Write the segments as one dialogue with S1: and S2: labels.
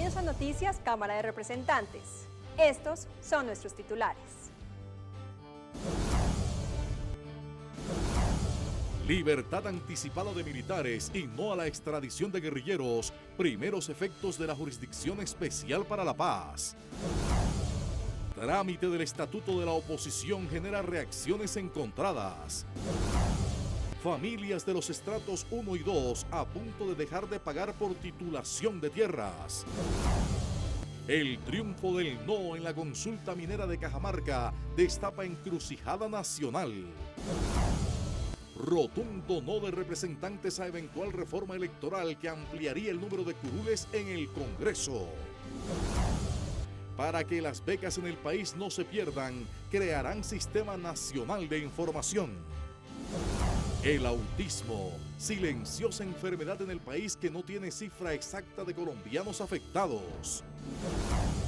S1: Bienvenidos a Noticias Cámara de Representantes. Estos son nuestros titulares.
S2: Libertad anticipada de militares y no a la extradición de guerrilleros. Primeros efectos de la Jurisdicción Especial para la Paz. Trámite del Estatuto de la Oposición genera reacciones encontradas. Familias de los estratos 1 y 2 a punto de dejar de pagar por titulación de tierras. El triunfo del no en la consulta minera de Cajamarca destapa encrucijada nacional. Rotundo no de representantes a eventual reforma electoral que ampliaría el número de curules en el Congreso. Para que las becas en el país no se pierdan, crearán Sistema Nacional de Información. El autismo, silenciosa enfermedad en el país que no tiene cifra exacta de colombianos afectados.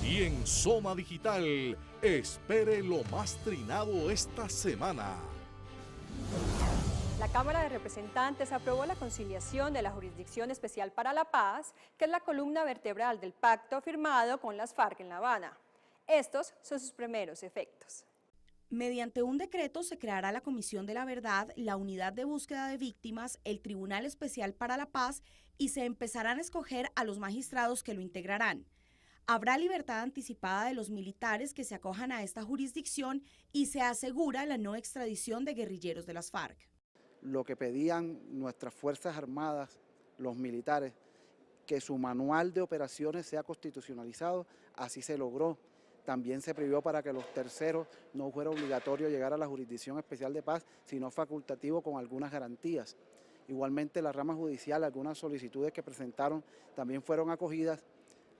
S2: Y en Zona Digital, espere lo más trinado esta semana.
S1: La Cámara de Representantes aprobó la conciliación de la Jurisdicción Especial para la Paz, que es la columna vertebral del pacto firmado con las FARC en La Habana. Estos son sus primeros efectos.
S3: Mediante un decreto se creará la Comisión de la Verdad, la Unidad de Búsqueda de Víctimas, el Tribunal Especial para la Paz y se empezarán a escoger a los magistrados que lo integrarán. Habrá libertad anticipada de los militares que se acojan a esta jurisdicción y se asegura la no extradición de guerrilleros de las FARC.
S4: Lo que pedían nuestras Fuerzas Armadas, los militares, que su manual de operaciones sea constitucionalizado, así se logró. También se previó para que los terceros no fuera obligatorio llegar a la Jurisdicción Especial de Paz, sino facultativo con algunas garantías. Igualmente la rama judicial, algunas solicitudes que presentaron también fueron acogidas.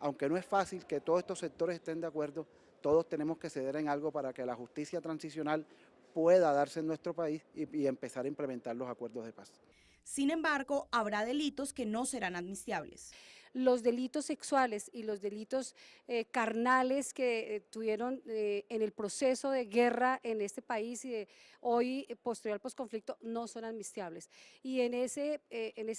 S4: Aunque no es fácil que todos estos sectores estén de acuerdo, todos tenemos que ceder en algo para que la justicia transicional pueda darse en nuestro país y empezar a implementar los acuerdos de paz.
S3: Sin embargo, habrá delitos que no serán amnistiables.
S5: Los delitos sexuales y los delitos carnales que tuvieron en el proceso de guerra en este país y hoy, posterior al posconflicto, no son amnistiables. Y en ese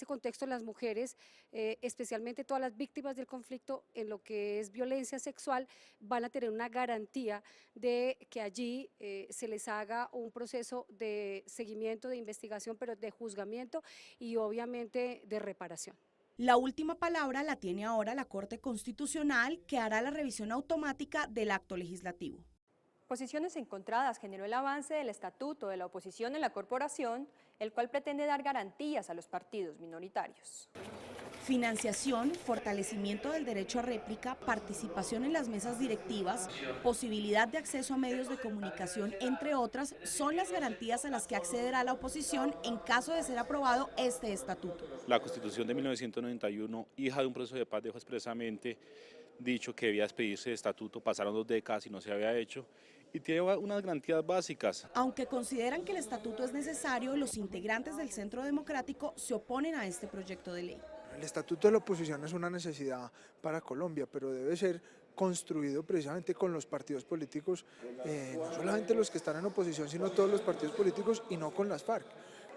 S5: contexto las mujeres, especialmente todas las víctimas del conflicto en lo que es violencia sexual, van a tener una garantía de que allí se les haga un proceso de seguimiento, de investigación, pero de juzgamiento y obviamente de reparación.
S3: La última palabra la tiene ahora la Corte Constitucional, que hará la revisión automática del acto legislativo.
S1: Posiciones encontradas generó el avance del Estatuto de la Oposición en la corporación, el cual pretende dar garantías a los partidos minoritarios.
S3: Financiación, fortalecimiento del derecho a réplica, participación en las mesas directivas, posibilidad de acceso a medios de comunicación, entre otras, son las garantías a las que accederá la oposición en caso de ser aprobado este estatuto.
S6: La Constitución de 1991, hija de un proceso de paz, dejó expresamente dicho que debía expedirse de estatuto, pasaron 2 décadas y no se había hecho, y tiene unas garantías básicas.
S3: Aunque consideran que el estatuto es necesario, los integrantes del Centro Democrático se oponen a este proyecto de ley.
S7: El estatuto de la oposición es una necesidad para Colombia, pero debe ser construido precisamente con los partidos políticos, no solamente los que están en oposición, sino todos los partidos políticos y no con las FARC.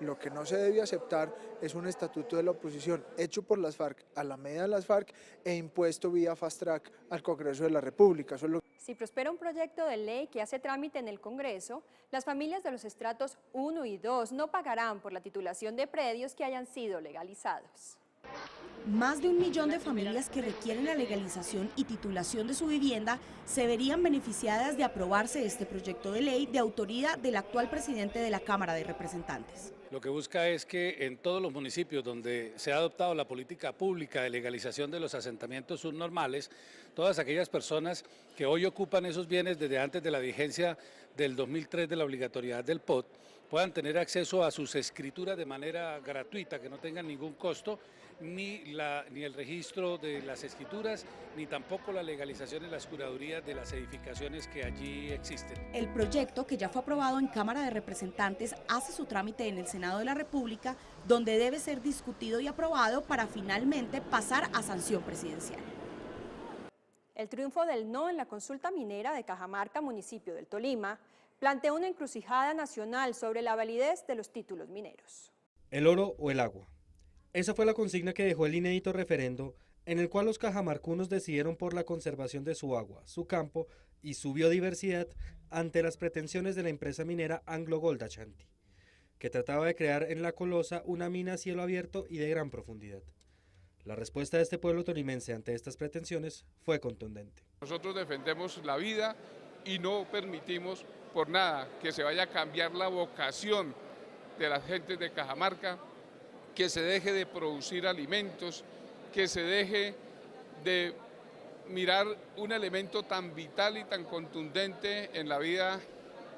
S7: Lo que no se debe aceptar es un estatuto de la oposición hecho por las FARC a la medida de las FARC e impuesto vía fast track al Congreso de la República.
S1: Si prospera un proyecto de ley que hace trámite en el Congreso, las familias de los estratos 1 y 2 no pagarán por la titulación de predios que hayan sido legalizados.
S3: Más de 1 millón de familias que requieren la legalización y titulación de su vivienda se verían beneficiadas de aprobarse este proyecto de ley de autoría del actual presidente de la Cámara de Representantes.
S8: Lo que busca es que en todos los municipios donde se ha adoptado la política pública de legalización de los asentamientos subnormales, todas aquellas personas que hoy ocupan esos bienes desde antes de la vigencia del 2003 de la obligatoriedad del POT, puedan tener acceso a sus escrituras de manera gratuita, que no tengan ningún costo, ni el registro de las escrituras, ni tampoco la legalización y las curadurías de las edificaciones que allí existen.
S3: El proyecto, que ya fue aprobado en Cámara de Representantes, hace su trámite en el Senado de la República, donde debe ser discutido y aprobado para finalmente pasar a sanción presidencial.
S1: El triunfo del no en la consulta minera de Cajamarca, municipio del Tolima, plantea una encrucijada nacional sobre la validez de los títulos mineros.
S9: ¿El oro o el agua? Esa fue la consigna que dejó el inédito referendo en el cual los cajamarcunos decidieron por la conservación de su agua, su campo y su biodiversidad ante las pretensiones de la empresa minera Anglo Gold Ashanti, que trataba de crear en La Colosa una mina a cielo abierto y de gran profundidad. La respuesta de este pueblo tolimense ante estas pretensiones fue contundente.
S10: Nosotros defendemos la vida y no permitimos por nada que se vaya a cambiar la vocación de las gentes de Cajamarca, que se deje de producir alimentos, que se deje de mirar un elemento tan vital y tan contundente en la vida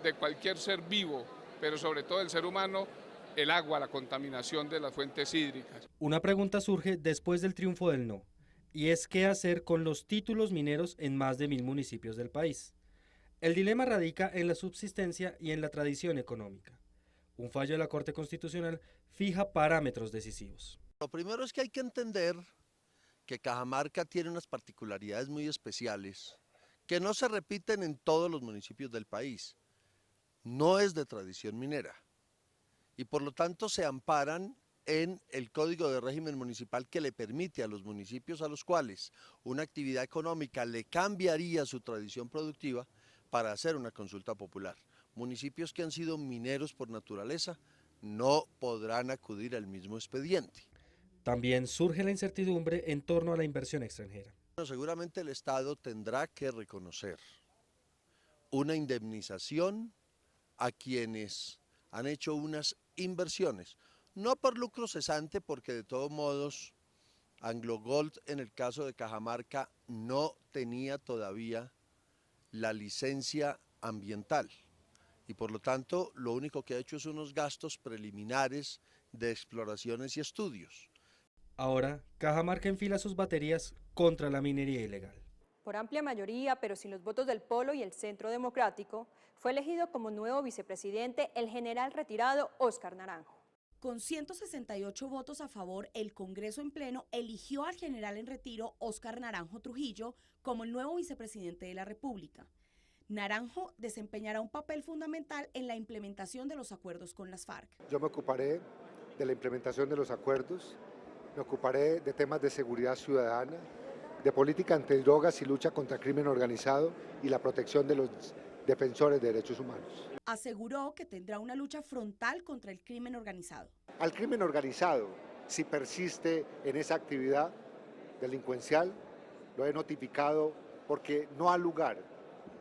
S10: de cualquier ser vivo, pero sobre todo el ser humano, el agua, la contaminación de las fuentes hídricas.
S9: Una pregunta surge después del triunfo del no, y es qué hacer con los títulos mineros en más de 1000 municipios del país. El dilema radica en la subsistencia y en la tradición económica. Un fallo de la Corte Constitucional fija parámetros decisivos.
S11: Lo primero es que hay que entender que Cajamarca tiene unas particularidades muy especiales que no se repiten en todos los municipios del país. No es de tradición minera y por lo tanto se amparan en el Código de Régimen Municipal que le permite a los municipios a los cuales una actividad económica le cambiaría su tradición productiva para hacer una consulta popular. Municipios que han sido mineros por naturaleza no podrán acudir al mismo expediente.
S9: También surge la incertidumbre en torno a la inversión extranjera.
S11: Bueno, seguramente el Estado tendrá que reconocer una indemnización a quienes han hecho unas inversiones, no por lucro cesante, porque de todos modos Anglo Gold en el caso de Cajamarca no tenía todavía la licencia ambiental y por lo tanto lo único que ha hecho es unos gastos preliminares de exploraciones y estudios.
S9: Ahora, Cajamarca enfila sus baterías contra la minería ilegal.
S1: Por amplia mayoría, pero sin los votos del Polo y el Centro Democrático, fue elegido como nuevo vicepresidente el general retirado Óscar Naranjo.
S3: Con 168 votos a favor, el Congreso en pleno eligió al general en retiro Óscar Naranjo Trujillo como el nuevo vicepresidente de la República. Naranjo desempeñará un papel fundamental en la implementación de los acuerdos con las FARC.
S12: Yo me ocuparé de la implementación de los acuerdos, me ocuparé de temas de seguridad ciudadana, de política antidrogas y lucha contra el crimen organizado y la protección de los defensores de derechos humanos.
S3: Aseguró que tendrá una lucha frontal contra el crimen organizado.
S12: Al crimen organizado, si persiste en esa actividad delincuencial, lo he notificado porque no ha lugar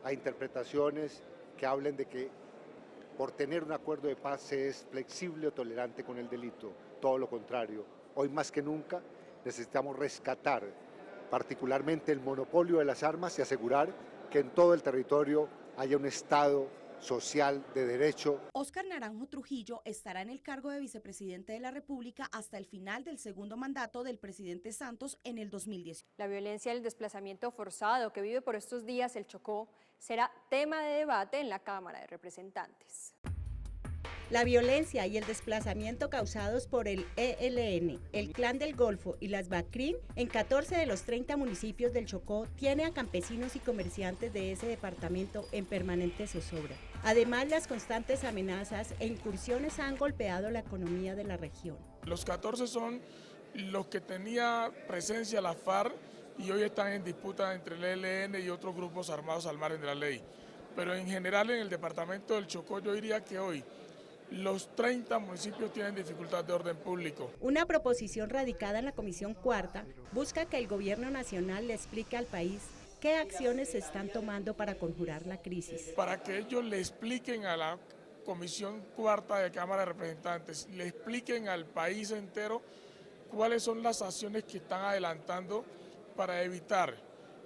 S12: a interpretaciones que hablen de que por tener un acuerdo de paz se es flexible o tolerante con el delito. Todo lo contrario, hoy más que nunca necesitamos rescatar particularmente el monopolio de las armas y asegurar que en todo el territorio haya un Estado social de derecho.
S3: Óscar Naranjo Trujillo estará en el cargo de vicepresidente de la República hasta el final del segundo mandato del presidente Santos en el 2010.
S1: La violencia y el desplazamiento forzado que vive por estos días el Chocó será tema de debate en la Cámara de Representantes.
S13: La violencia y el desplazamiento causados por el ELN, el Clan del Golfo y las BACRIM en 14 de los 30 municipios del Chocó tiene a campesinos y comerciantes de ese departamento en permanente zozobra. Además, las constantes amenazas e incursiones han golpeado la economía de la región.
S14: Los 14 son los que tenía presencia la FARC y hoy están en disputa entre el ELN y otros grupos armados al margen de la ley. Pero en general en el departamento del Chocó yo diría que hoy los 30 municipios tienen dificultad de orden público.
S13: Una proposición radicada en la Comisión Cuarta busca que el gobierno nacional le explique al país qué acciones se están tomando para conjurar la crisis.
S14: Para que ellos le expliquen a la Comisión Cuarta de Cámara de Representantes, le expliquen al país entero cuáles son las acciones que están adelantando para evitar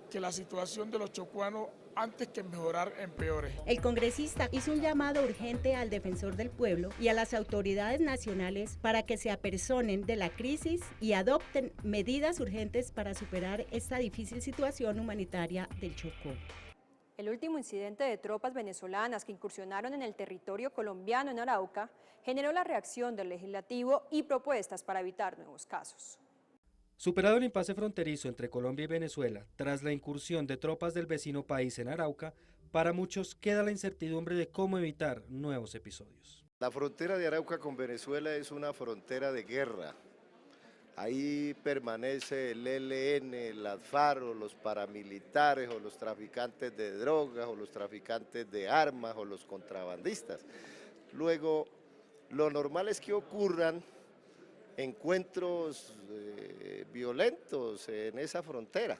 S14: que la situación de los chocuanos antes que mejorar empeore.
S13: El congresista hizo un llamado urgente al defensor del pueblo y a las autoridades nacionales para que se apersonen de la crisis y adopten medidas urgentes para superar esta difícil situación humanitaria del Chocó.
S1: El último incidente de tropas venezolanas que incursionaron en el territorio colombiano en Arauca generó la reacción del legislativo y propuestas para evitar nuevos casos.
S9: Superado el impasse fronterizo entre Colombia y Venezuela tras la incursión de tropas del vecino país en Arauca, para muchos queda la incertidumbre de cómo evitar nuevos episodios.
S15: La frontera de Arauca con Venezuela es una frontera de guerra.
S11: Ahí permanece el ELN, las FARC, o los paramilitares, o los traficantes de drogas, o los traficantes de armas, o los contrabandistas. Luego, lo normal es que ocurran encuentros violentos en esa frontera.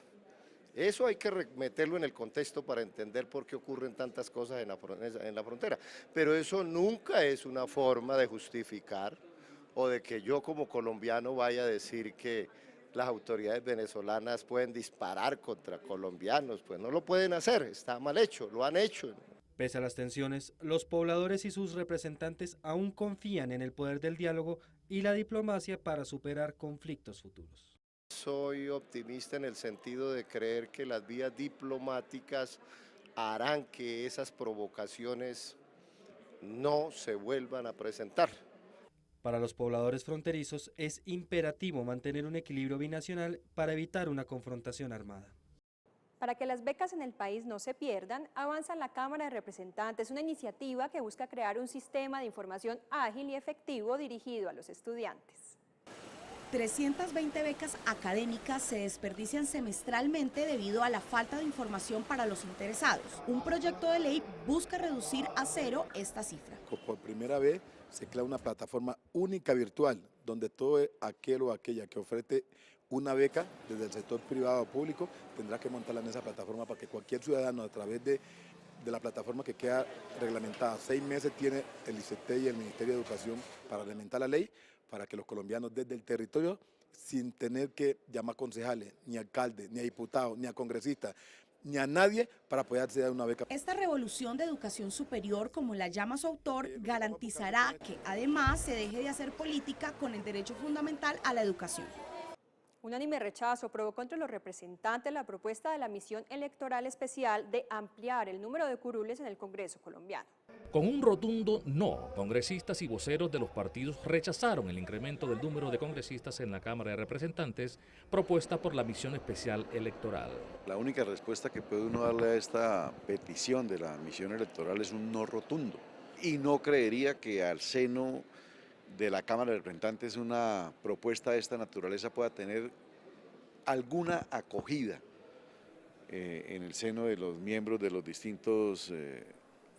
S11: Eso hay que meterlo en el contexto para entender por qué ocurren tantas cosas en la frontera. Pero eso nunca es una forma de justificar o de que yo como colombiano vaya a decir que las autoridades venezolanas pueden disparar contra colombianos. Pues no lo pueden hacer, está mal hecho, lo han hecho.
S9: Pese a las tensiones, los pobladores y sus representantes aún confían en el poder del diálogo y la diplomacia para superar conflictos futuros.
S11: Soy optimista en el sentido de creer que las vías diplomáticas harán que esas provocaciones no se vuelvan a presentar.
S9: Para los pobladores fronterizos es imperativo mantener un equilibrio binacional para evitar una confrontación armada.
S1: Para que las becas en el país no se pierdan, avanza la Cámara de Representantes, una iniciativa que busca crear un sistema de información ágil y efectivo dirigido a los estudiantes.
S3: 320 becas académicas se desperdician semestralmente debido a la falta de información para los interesados. Un proyecto de ley busca reducir a cero esta cifra.
S15: Por primera vez se crea una plataforma única virtual donde todo aquel o aquella que ofrece una beca desde el sector privado o público tendrá que montarla en esa plataforma para que cualquier ciudadano a través de la plataforma que queda reglamentada, 6 meses tiene el ICETE y el Ministerio de Educación para reglamentar la ley, para que los colombianos desde el territorio, sin tener que llamar concejales, ni alcaldes, ni a diputados, ni a congresistas, ni a nadie para poder acceder a una beca.
S3: Esta revolución de educación superior, como la llama su autor, garantizará que además se deje de hacer política con el derecho fundamental a la educación.
S1: Unánime rechazo provocó entre los representantes la propuesta de la misión electoral especial de ampliar el número de curules en el Congreso colombiano.
S16: Con un rotundo no, congresistas y voceros de los partidos rechazaron el incremento del número de congresistas en la Cámara de Representantes propuesta por la misión especial electoral.
S17: La única respuesta que puede uno darle a esta petición de la misión electoral es un no rotundo. Y no creería que al seno de la Cámara de Representantes una propuesta de esta naturaleza pueda tener alguna acogida en el seno de los miembros de los distintos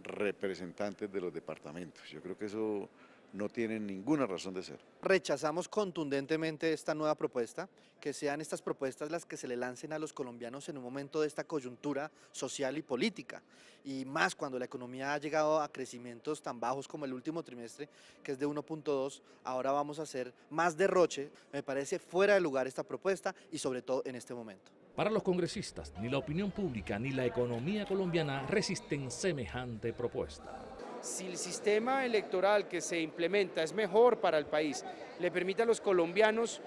S17: representantes de los departamentos. Yo creo que eso no tiene ninguna razón de ser.
S18: Rechazamos contundentemente esta nueva propuesta, que sean estas propuestas las que se le lancen a los colombianos en un momento de esta coyuntura social y política, y más cuando la economía ha llegado a crecimientos tan bajos como el último trimestre, que es de 1.2, ahora vamos a hacer más derroche. Me parece fuera de lugar esta propuesta y sobre todo en este momento.
S16: Para los congresistas, ni la opinión pública ni la economía colombiana resisten semejante propuesta.
S19: Si el sistema electoral que se implementa es mejor para el país, le permite a los colombianos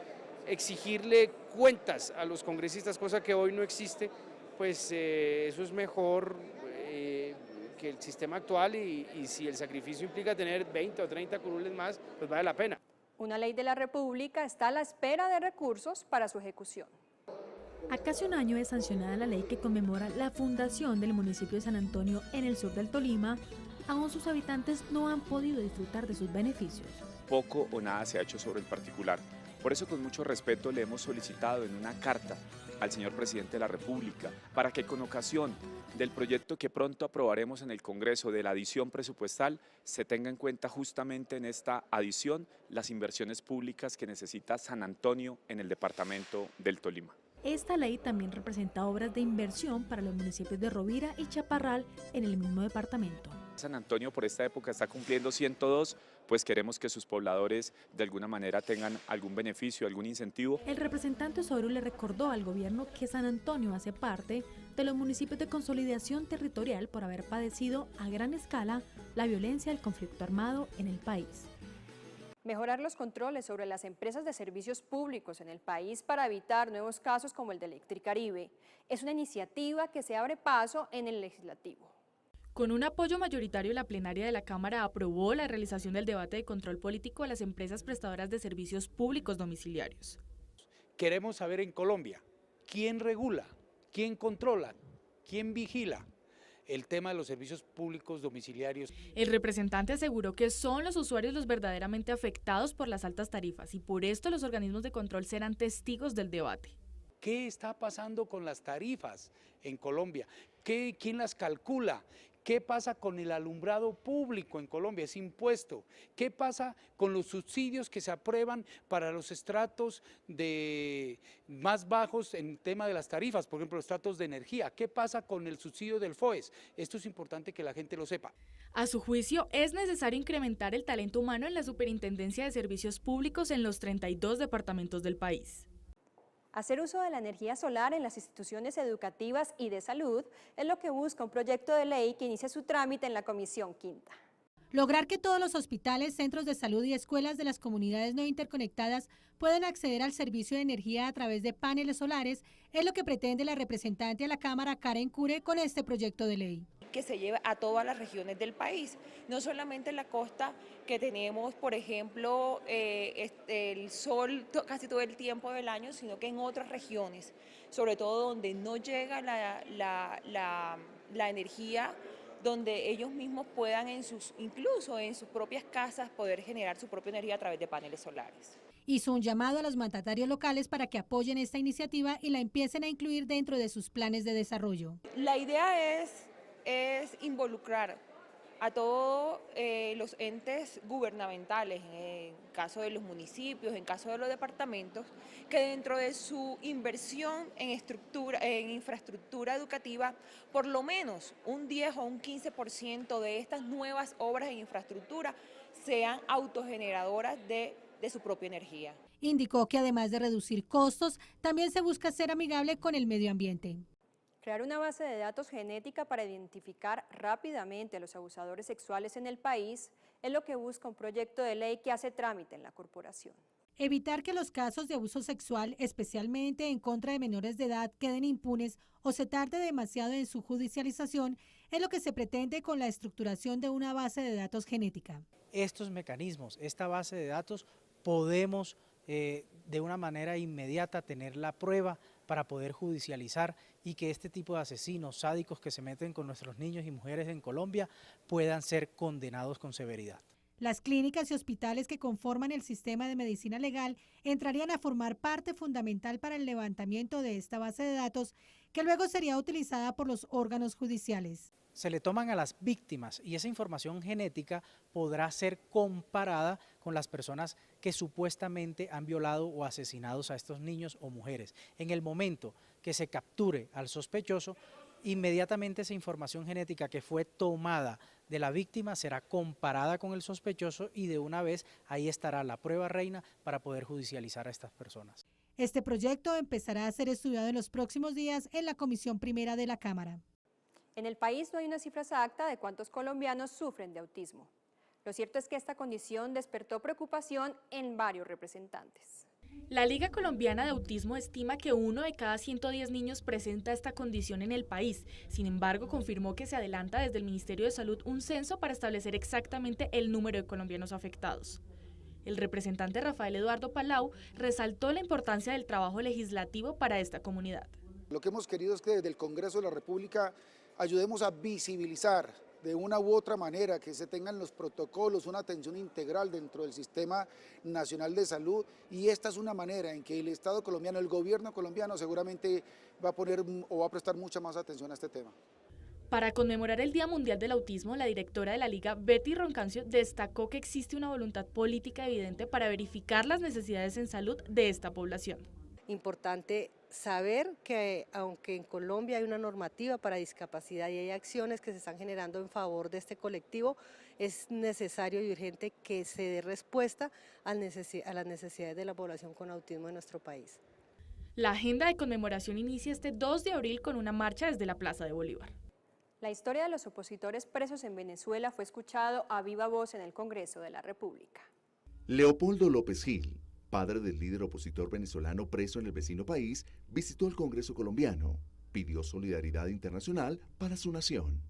S19: exigirle cuentas a los congresistas, cosa que hoy no existe, pues eso es mejor que el sistema actual y si el sacrificio implica tener 20 o 30 curules más, pues vale la pena.
S1: Una ley de la República está a la espera de recursos para su ejecución.
S20: A casi un año de sancionada la ley que conmemora la fundación del municipio de San Antonio en el sur del Tolima, aún sus habitantes no han podido disfrutar de sus beneficios.
S21: Poco o nada se ha hecho sobre el particular. Por eso, con mucho respeto, le hemos solicitado en una carta al señor presidente de la República para que con ocasión del proyecto que pronto aprobaremos en el Congreso de la adición presupuestal se tenga en cuenta justamente en esta adición las inversiones públicas que necesita San Antonio en el departamento del Tolima.
S20: Esta ley también representa obras de inversión para los municipios de Rovira y Chaparral en el mismo departamento.
S21: San Antonio por esta época está cumpliendo 102, pues queremos que sus pobladores de alguna manera tengan algún beneficio, algún incentivo.
S20: El representante Osorio le recordó al gobierno que San Antonio hace parte de los municipios de consolidación territorial por haber padecido a gran escala la violencia del conflicto armado en el país.
S1: Mejorar los controles sobre las empresas de servicios públicos en el país para evitar nuevos casos como el de Electricaribe es una iniciativa que se abre paso en el legislativo.
S22: Con un apoyo mayoritario, la plenaria de la Cámara aprobó la realización del debate de control político a las empresas prestadoras de servicios públicos domiciliarios.
S23: Queremos saber en Colombia quién regula, quién controla, quién vigila
S2: el tema de los servicios públicos domiciliarios.
S22: El representante aseguró que son los usuarios los verdaderamente afectados por las altas tarifas y por esto los organismos de control serán testigos del debate.
S2: ¿Qué está pasando con las tarifas en Colombia? ¿Quién las calcula? ¿Qué pasa con el alumbrado público en Colombia? Es impuesto. ¿Qué pasa con los subsidios que se aprueban para los estratos más bajos en tema de las tarifas? Por ejemplo, los estratos de energía. ¿Qué pasa con el subsidio del FOES? Esto es importante que la gente lo sepa.
S22: A su juicio, es necesario incrementar el talento humano en la Superintendencia de Servicios Públicos en los 32 departamentos del país.
S1: Hacer uso de la energía solar en las instituciones educativas y de salud es lo que busca un proyecto de ley que inicia su trámite en la Comisión Quinta.
S4: Lograr que todos los hospitales, centros de salud y escuelas de las comunidades no interconectadas puedan acceder al servicio de energía a través de paneles solares es lo que pretende la representante a la Cámara, Karen Cure, con este proyecto de ley.
S23: Que se lleve a todas las regiones del país, no solamente en la costa que tenemos, por ejemplo, el sol casi todo el tiempo del año, sino que en otras regiones, sobre todo donde no llega la energía, donde ellos mismos puedan incluso en sus propias casas poder generar su propia energía a través de paneles solares.
S4: Hizo un llamado a los mandatarios locales para que apoyen esta iniciativa y la empiecen a incluir dentro de sus planes de desarrollo.
S23: La idea es involucrar a todos los entes gubernamentales, en caso de los municipios, en caso de los departamentos, que dentro de su inversión en infraestructura educativa, por lo menos un 10 o un 15% de estas nuevas obras en infraestructura sean autogeneradoras de su propia energía.
S4: Indicó que además de reducir costos, también se busca ser amigable con el medio ambiente.
S1: Crear una base de datos genética para identificar rápidamente a los abusadores sexuales en el país es lo que busca un proyecto de ley que hace trámite en la corporación.
S4: Evitar que los casos de abuso sexual, especialmente en contra de menores de edad, queden impunes o se tarde demasiado en su judicialización es lo que se pretende con la estructuración de una base de datos genética.
S18: Estos mecanismos, esta base de datos, podemos de una manera inmediata tener la prueba para poder judicializar y que este tipo de asesinos sádicos que se meten con nuestros niños y mujeres en Colombia puedan ser condenados con severidad.
S4: Las clínicas y hospitales que conforman el sistema de medicina legal entrarían a formar parte fundamental para el levantamiento de esta base de datos que luego sería utilizada por los órganos judiciales.
S18: Se le toman a las víctimas y esa información genética podrá ser comparada con las personas que supuestamente han violado o asesinado a estos niños o mujeres. En el momento que se capture al sospechoso, inmediatamente esa información genética que fue tomada de la víctima será comparada con el sospechoso y de una vez ahí estará la prueba reina para poder judicializar a estas personas.
S4: Este proyecto empezará a ser estudiado en los próximos días en la Comisión Primera de la Cámara.
S1: En el país no hay una cifra exacta de cuántos colombianos sufren de autismo. Lo cierto es que esta condición despertó preocupación en varios representantes.
S22: La Liga Colombiana de Autismo estima que 1 de cada 110 niños presenta esta condición en el país. Sin embargo, confirmó que se adelanta desde el Ministerio de Salud un censo para establecer exactamente el número de colombianos afectados. El representante Rafael Eduardo Palau resaltó la importancia del trabajo legislativo para esta comunidad.
S24: Lo que hemos querido es que desde el Congreso de la República ayudemos a visibilizar de una u otra manera, que se tengan los protocolos, una atención integral dentro del Sistema Nacional de Salud, y esta es una manera en que el Estado colombiano, el gobierno colombiano seguramente va a poner o va a prestar mucha más atención a este tema.
S22: Para conmemorar el Día Mundial del Autismo, la directora de la Liga, Betty Roncancio, destacó que existe una voluntad política evidente para verificar las necesidades en salud de esta población.
S25: Importante saber que aunque en Colombia hay una normativa para discapacidad y hay acciones que se están generando en favor de este colectivo, es necesario y urgente que se dé respuesta a las necesidades de la población con autismo en nuestro país.
S22: La agenda de conmemoración inicia este 2 de abril con una marcha desde la Plaza de Bolívar.
S1: La historia de los opositores presos en Venezuela fue escuchado a viva voz en el Congreso de la República.
S26: Leopoldo López Gil, padre del líder opositor venezolano preso en el vecino país, visitó el Congreso colombiano, pidió solidaridad internacional para su nación.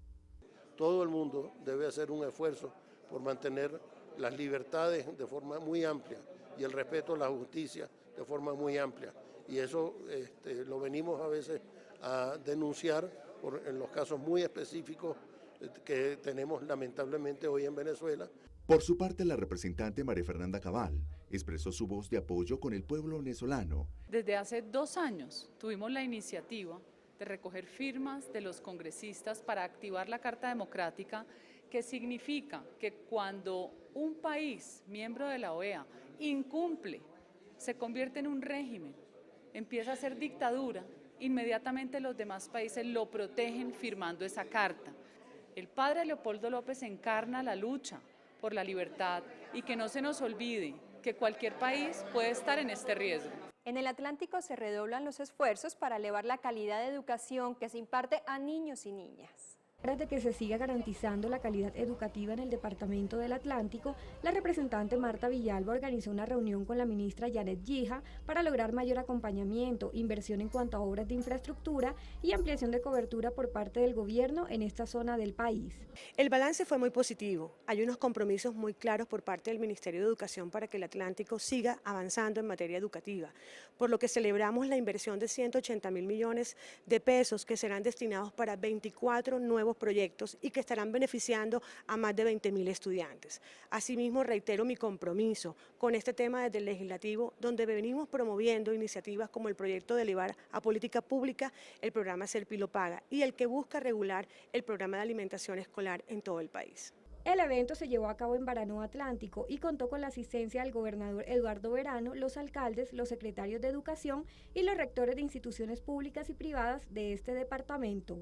S27: Todo el mundo debe hacer un esfuerzo por mantener las libertades de forma muy amplia y el respeto a la justicia de forma muy amplia. Y eso lo venimos a veces a denunciar en los casos muy específicos que tenemos lamentablemente hoy en Venezuela.
S26: Por su parte, la representante María Fernanda Cabal expresó su voz de apoyo con el pueblo venezolano.
S5: Desde hace 2 años tuvimos la iniciativa de recoger firmas de los congresistas para activar la Carta Democrática, que significa que cuando un país, miembro de la OEA, incumple, se convierte en un régimen, empieza a ser dictadura, inmediatamente los demás países lo protegen firmando esa carta. El padre Leopoldo López encarna la lucha por la libertad y que no se nos olvide que cualquier país puede estar en este riesgo.
S1: En el Atlántico se redoblan los esfuerzos para elevar la calidad de educación que se imparte a niños y niñas.
S6: De que se siga garantizando la calidad educativa en el Departamento del Atlántico, la representante Marta Villalba organizó una reunión con la ministra Janet Gija para lograr mayor acompañamiento, inversión en cuanto a obras de infraestructura y ampliación de cobertura por parte del gobierno en esta zona del país.
S7: El balance fue muy positivo. Hay unos compromisos muy claros por parte del Ministerio de Educación para que el Atlántico siga avanzando en materia educativa, por lo que celebramos la inversión de 180.000 millones de pesos que serán destinados para 24 nuevos proyectos y que estarán beneficiando a más de 20.000 estudiantes. Asimismo, reitero mi compromiso con este tema desde el Legislativo, donde venimos promoviendo iniciativas como el proyecto de elevar a política pública el programa Serpilo Paga y el que busca regular el programa de alimentación escolar en todo el país.
S6: El evento se llevó a cabo en Baranoa Atlántico y contó con la asistencia del gobernador Eduardo Verano, los alcaldes, los secretarios de Educación y los rectores de instituciones públicas y privadas de este departamento.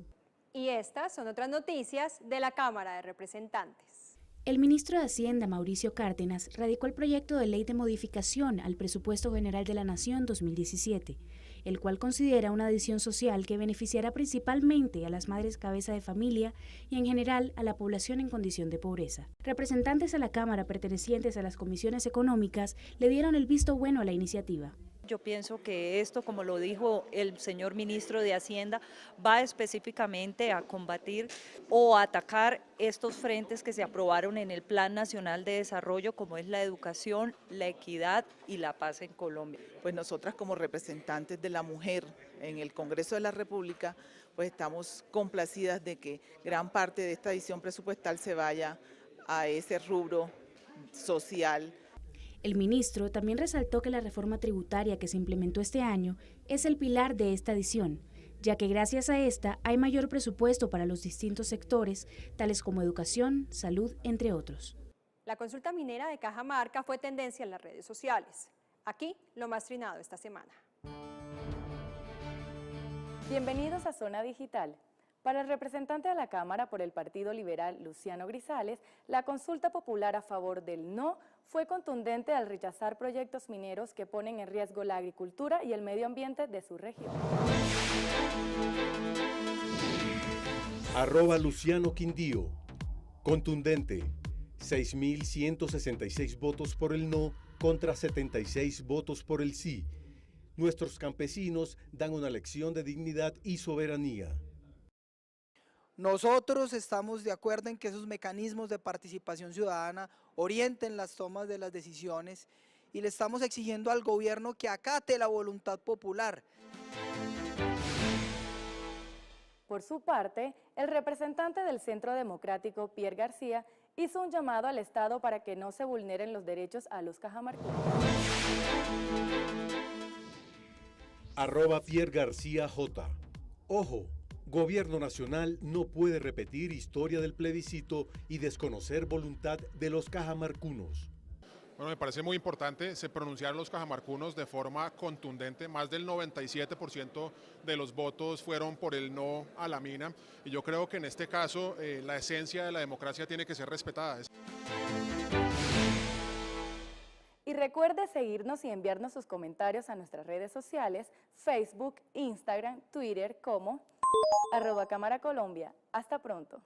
S1: Y estas son otras noticias de la Cámara de Representantes.
S8: El ministro de Hacienda, Mauricio Cárdenas, radicó el proyecto de ley de modificación al Presupuesto General de la Nación 2017, el cual considera una adición social que beneficiará principalmente a las madres cabeza de familia y en general a la población en condición de pobreza. Representantes a la Cámara pertenecientes a las comisiones económicas le dieron el visto bueno a la iniciativa.
S10: Yo pienso que esto, como lo dijo el señor ministro de Hacienda, va específicamente a combatir o a atacar estos frentes que se aprobaron en el Plan Nacional de Desarrollo, como es la educación, la equidad y la paz en Colombia.
S12: Pues nosotras como representantes de la mujer en el Congreso de la República, pues estamos complacidas de que gran parte de esta edición presupuestal se vaya a ese rubro social.
S8: El ministro también resaltó que la reforma tributaria que se implementó este año es el pilar de esta edición, ya que gracias a esta hay mayor presupuesto para los distintos sectores, tales como educación, salud, entre otros.
S1: La consulta minera de Cajamarca fue tendencia en las redes sociales. Aquí lo más trinado esta semana.
S22: Bienvenidos a Zona Digital. Para el representante de la Cámara por el Partido Liberal, Luciano Grisales, la consulta popular a favor del no fue contundente al rechazar proyectos mineros que ponen en riesgo la agricultura y el medio ambiente de su región.
S14: @Luciano Quindío. Contundente. 6.166 votos por el no contra 76 votos por el sí. Nuestros campesinos dan una lección de dignidad y soberanía.
S28: Nosotros estamos de acuerdo en que esos mecanismos de participación ciudadana orienten las tomas de las decisiones y le estamos exigiendo al gobierno que acate la voluntad popular.
S22: Por su parte, el representante del Centro Democrático, Pierre García, hizo un llamado al Estado para que no se vulneren los derechos a los cajamarquinos.
S14: @Pierre García J. Ojo. Gobierno Nacional no puede repetir historia del plebiscito y desconocer voluntad de los cajamarcunos.
S29: Bueno, me parece muy importante, se pronunciaron los cajamarcunos de forma contundente, más del 97% de los votos fueron por el no a la mina, y yo creo que en este caso la esencia de la democracia tiene que ser respetada.
S22: Y recuerde seguirnos y enviarnos sus comentarios a nuestras redes sociales, Facebook, Instagram, Twitter como @Cámara Colombia. Hasta pronto.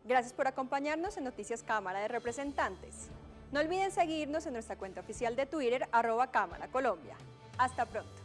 S1: Gracias por acompañarnos en Noticias Cámara de Representantes. No olviden seguirnos en nuestra cuenta oficial de Twitter @Cámara Colombia. Hasta pronto.